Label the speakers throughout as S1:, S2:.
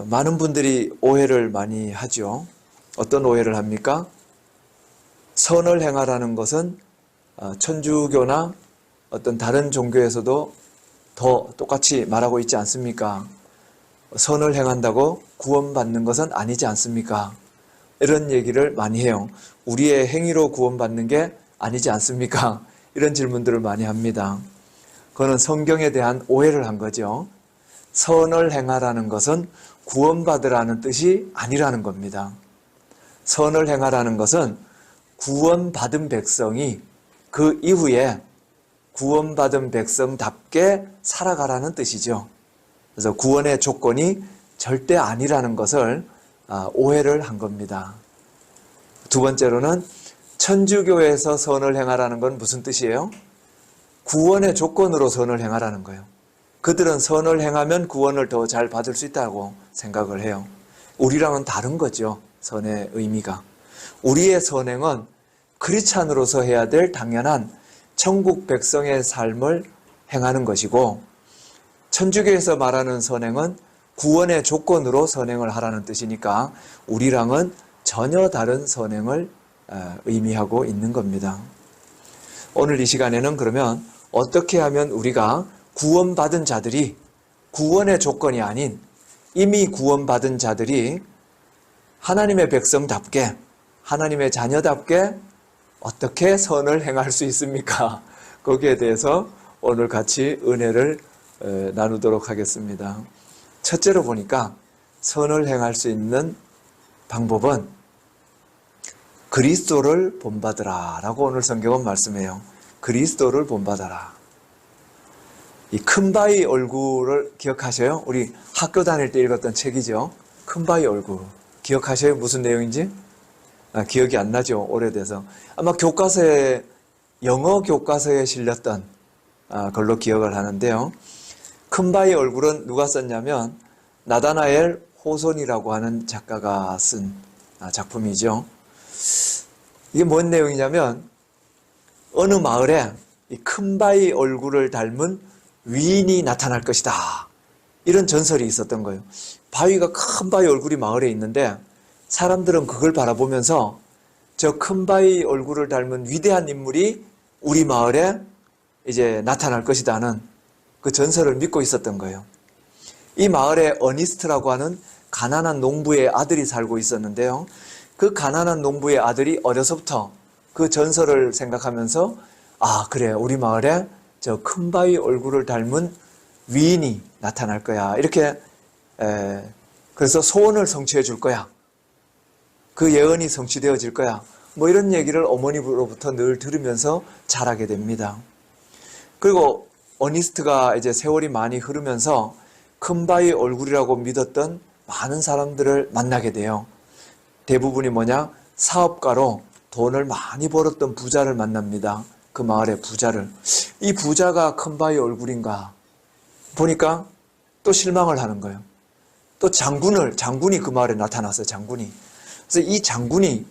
S1: 많은 분들이 오해를 많이 하죠. 어떤 오해를 합니까? 선을 행하라는 것은 천주교나 어떤 다른 종교에서도 더 똑같이 말하고 있지 않습니까? 선을 행한다고 구원받는 것은 아니지 않습니까? 이런 얘기를 많이 해요. 우리의 행위로 구원받는 게 아니지 않습니까? 이런 질문들을 많이 합니다. 그거는 성경에 대한 오해를 한 거죠. 선을 행하라는 것은 구원받으라는 뜻이 아니라는 겁니다. 선을 행하라는 것은 구원받은 백성이 그 이후에 구원받은 백성답게 살아가라는 뜻이죠. 그래서 구원의 조건이 절대 아니라는 것을 오해를 한 겁니다. 두 번째로는 천주교에서 선을 행하라는 건 무슨 뜻이에요? 구원의 조건으로 선을 행하라는 거예요. 그들은 선을 행하면 구원을 더 잘 받을 수 있다고 생각을 해요. 우리랑은 다른 거죠. 선의 의미가. 우리의 선행은 크리스찬으로서 해야 될 당연한 천국 백성의 삶을 행하는 것이고, 천주교에서 말하는 선행은 구원의 조건으로 선행을 하라는 뜻이니까 우리랑은 전혀 다른 선행을 의미하고 있는 겁니다. 오늘 이 시간에는 그러면 어떻게 하면 우리가 구원받은 자들이, 구원의 조건이 아닌 이미 구원받은 자들이 하나님의 백성답게, 하나님의 자녀답게 어떻게 선을 행할 수 있습니까? 거기에 대해서 오늘 같이 은혜를 나누도록 하겠습니다. 첫째로 보니까 선을 행할 수 있는 방법은 그리스도를 본받으라 라고 오늘 성경은 말씀해요. 그리스도를 본받아라. 이 큰바위 얼굴을 기억하셔요? 우리 학교 다닐 때 읽었던 책이죠. 큰바위 얼굴. 기억하셔요? 무슨 내용인지? 기억이 안 나죠. 오래돼서. 아마 교과서에, 영어 교과서에 실렸던 걸로 기억을 하는데요. 큰바위 얼굴은 누가 썼냐면 나다나엘 호손이라고 하는 작가가 쓴 작품이죠. 이게 뭔 내용이냐면 어느 마을에 이 큰바위 얼굴을 닮은 위인이 나타날 것이다. 이런 전설이 있었던 거예요. 바위가 큰 바위 얼굴이 마을에 있는데 사람들은 그걸 바라보면서 저 큰 바위 얼굴을 닮은 위대한 인물이 우리 마을에 이제 나타날 것이다는 그 전설을 믿고 있었던 거예요. 이 마을에 어니스트라고 하는 가난한 농부의 아들이 살고 있었는데요. 그 가난한 농부의 아들이 어려서부터 그 전설을 생각하면서 그래, 우리 마을에 저 큰 바위 얼굴을 닮은 위인이 나타날 거야. 이렇게 그래서 소원을 성취해 줄 거야. 그 예언이 성취되어질 거야. 뭐 이런 얘기를 어머니로부터 늘 들으면서 자라게 됩니다. 그리고 어니스트가 이제 세월이 많이 흐르면서 큰 바위 얼굴이라고 믿었던 많은 사람들을 만나게 돼요. 대부분이 뭐냐? 사업가로 돈을 많이 벌었던 부자를 만납니다. 그 마을의 부자를. 이 부자가 큰 바위 얼굴인가 보니까 또 실망을 하는 거예요. 또 장군이 그 마을에 나타났어요. 장군이. 그래서 이 장군이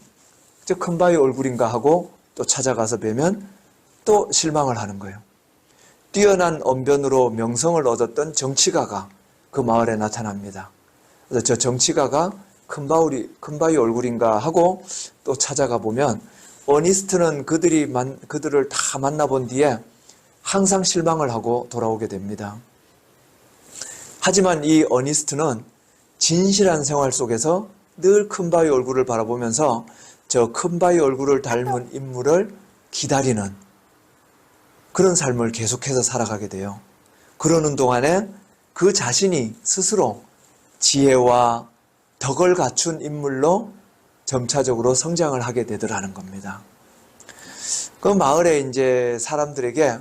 S1: 저 큰 바위 얼굴인가 하고 또 찾아가서 뵈면 또 실망을 하는 거예요. 뛰어난 언변으로 명성을 얻었던 정치가가 그 마을에 나타납니다. 그래서 저 정치가가 큰 바위 얼굴인가 하고 또 찾아가 보면 어니스트는 그들을 다 만나본 뒤에 항상 실망을 하고 돌아오게 됩니다. 하지만 이 어니스트는 진실한 생활 속에서 늘 큰 바위 얼굴을 바라보면서 저 큰 바위 얼굴을 닮은 인물을 기다리는 그런 삶을 계속해서 살아가게 돼요. 그러는 동안에 그 자신이 스스로 지혜와 덕을 갖춘 인물로 점차적으로 성장을 하게 되더라는 겁니다. 그 마을에 이제 사람들에게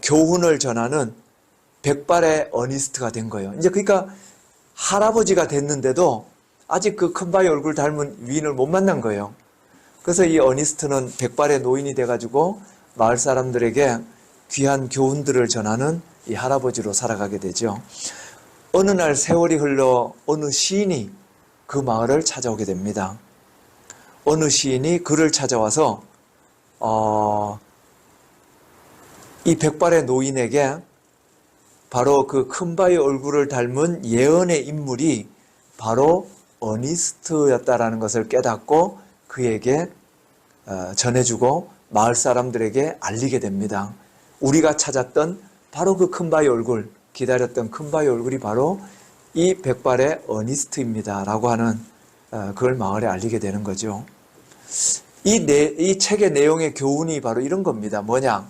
S1: 교훈을 전하는 백발의 어니스트가 된 거예요. 이제 그러니까 할아버지가 됐는데도 아직 그 큰 바위 얼굴 닮은 위인을 못 만난 거예요. 그래서 이 어니스트는 백발의 노인이 돼가지고 마을 사람들에게 귀한 교훈들을 전하는 이 할아버지로 살아가게 되죠. 어느 날 세월이 흘러 어느 시인이 그 마을을 찾아오게 됩니다. 어느 시인이 그를 찾아와서 이 백발의 노인에게 바로 그 큰 바위 얼굴을 닮은 예언의 인물이 바로 어니스트였다라는 것을 깨닫고 그에게 전해주고 마을 사람들에게 알리게 됩니다. 우리가 찾았던 바로 그 큰 바위 얼굴, 기다렸던 큰 바위 얼굴이 바로 이 백발의 어니스트입니다 라고 하는 그걸 마을에 알리게 되는 거죠. 이 책의 내용의 교훈이 바로 이런 겁니다. 뭐냐?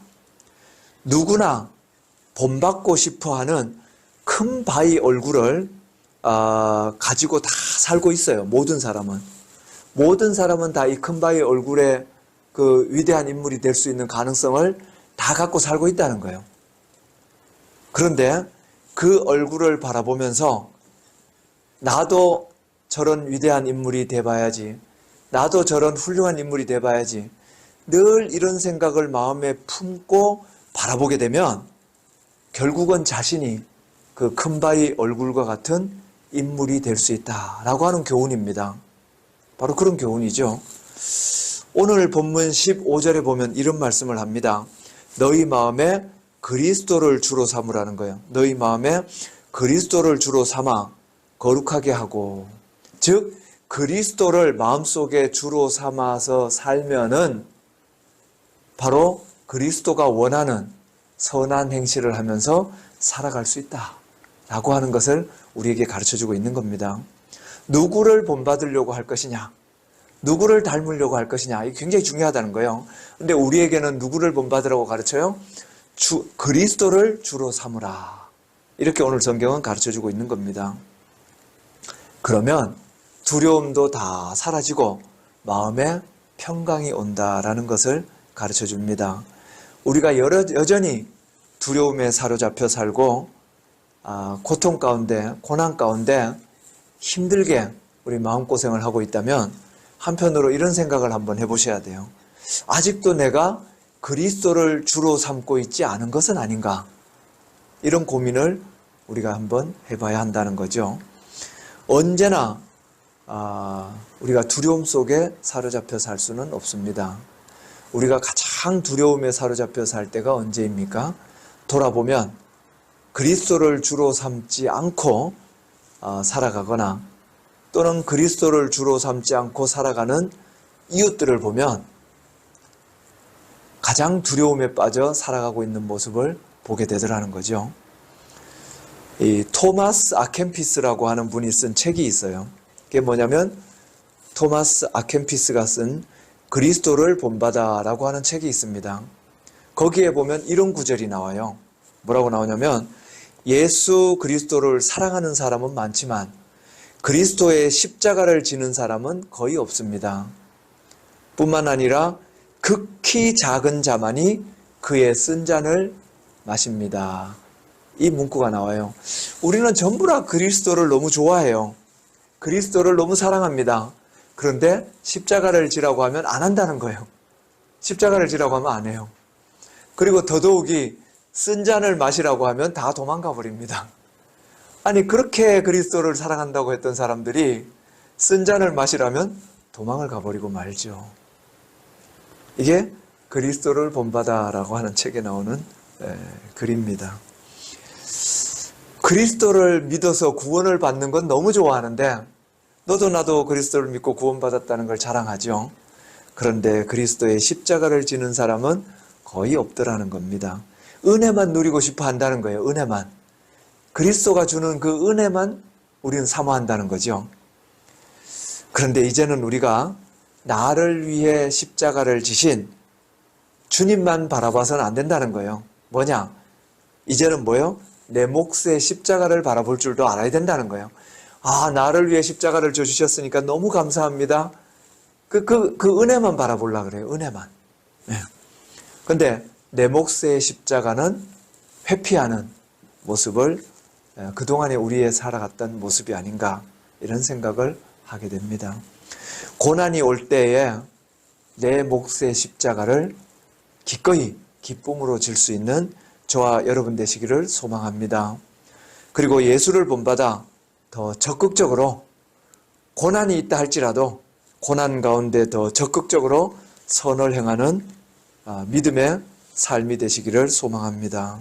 S1: 누구나 본받고 싶어하는 큰 바위 얼굴을 가지고 다 살고 있어요. 모든 사람은 다 이 큰 바위 얼굴에 그 위대한 인물이 될 수 있는 가능성을 다 갖고 살고 있다는 거예요. 그런데 그 얼굴을 바라보면서 나도 저런 위대한 인물이 돼봐야지, 나도 저런 훌륭한 인물이 돼봐야지, 늘 이런 생각을 마음에 품고 바라보게 되면 결국은 자신이 그 큰 바위 얼굴과 같은 인물이 될 수 있다라고 하는 교훈입니다. 바로 그런 교훈이죠. 오늘 본문 15절에 보면 이런 말씀을 합니다. 너희 마음에 그리스도를 주로 삼으라는 거예요. 너희 마음에 그리스도를 주로 삼아 거룩하게 하고, 즉 그리스도를 마음속에 주로 삼아서 살면은 바로 그리스도가 원하는 선한 행실을 하면서 살아갈 수 있다라고 하는 것을 우리에게 가르쳐주고 있는 겁니다. 누구를 본받으려고 할 것이냐, 누구를 닮으려고 할 것이냐, 이게 굉장히 중요하다는 거예요. 근데 우리에게는 누구를 본받으라고 가르쳐요? 그리스도를 주로 삼으라. 이렇게 오늘 성경은 가르쳐주고 있는 겁니다. 그러면 두려움도 다 사라지고 마음에 평강이 온다라는 것을 가르쳐줍니다. 우리가 여전히 두려움에 사로잡혀 살고 고통 가운데, 고난 가운데 힘들게 우리 마음고생을 하고 있다면 한편으로 이런 생각을 한번 해보셔야 돼요. 아직도 내가 그리스도를 주로 삼고 있지 않은 것은 아닌가? 이런 고민을 우리가 한번 해봐야 한다는 거죠. 언제나 우리가 두려움 속에 사로잡혀 살 수는 없습니다. 우리가 가장 두려움에 사로잡혀 살 때가 언제입니까? 돌아보면 그리스도를 주로 삼지 않고 살아가거나 또는 그리스도를 주로 삼지 않고 살아가는 이웃들을 보면 가장 두려움에 빠져 살아가고 있는 모습을 보게 되더라는 거죠. 이 토마스 아켄피스라고 하는 분이 쓴 책이 있어요. 그게 뭐냐면 토마스 아켄피스가 쓴 그리스도를 본받아라고 하는 책이 있습니다. 거기에 보면 이런 구절이 나와요. 뭐라고 나오냐면 예수 그리스도를 사랑하는 사람은 많지만 그리스도의 십자가를 지는 사람은 거의 없습니다. 뿐만 아니라 극히 작은 자만이 그의 쓴 잔을 마십니다. 이 문구가 나와요. 우리는 전부 다 그리스도를 너무 좋아해요. 그리스도를 너무 사랑합니다. 그런데 십자가를 지라고 하면 안 한다는 거예요. 십자가를 지라고 하면 안 해요. 그리고 더더욱이 쓴 잔을 마시라고 하면 다 도망가 버립니다. 아니 그렇게 그리스도를 사랑한다고 했던 사람들이 쓴 잔을 마시라면 도망을 가버리고 말죠. 이게 그리스도를 본받아라고 하는 책에 나오는 글입니다. 그리스도를 믿어서 구원을 받는 건 너무 좋아하는데 너도 나도 그리스도를 믿고 구원받았다는 걸 자랑하죠. 그런데 그리스도의 십자가를 지는 사람은 거의 없더라는 겁니다. 은혜만 누리고 싶어 한다는 거예요. 은혜만. 그리스도가 주는 그 은혜만 우리는 사모한다는 거죠. 그런데 이제는 우리가 나를 위해 십자가를 지신 주님만 바라봐서는 안 된다는 거예요. 뭐냐? 이제는 뭐예요? 내 몫의 십자가를 바라볼 줄도 알아야 된다는 거예요. 나를 위해 십자가를 주셨으니까 너무 감사합니다. 그 은혜만 바라보려고 그래요. 은혜만. 근데 내 몫의 십자가는 회피하는 모습을 그동안에 우리의 살아갔던 모습이 아닌가 이런 생각을 하게 됩니다. 고난이 올 때에 내 몫의 십자가를 기꺼이 기쁨으로 질 수 있는 저와 여러분 되시기를 소망합니다. 그리고 예수를 본받아 더 적극적으로 고난이 있다 할지라도 고난 가운데 더 적극적으로 선을 행하는 믿음의 삶이 되시기를 소망합니다.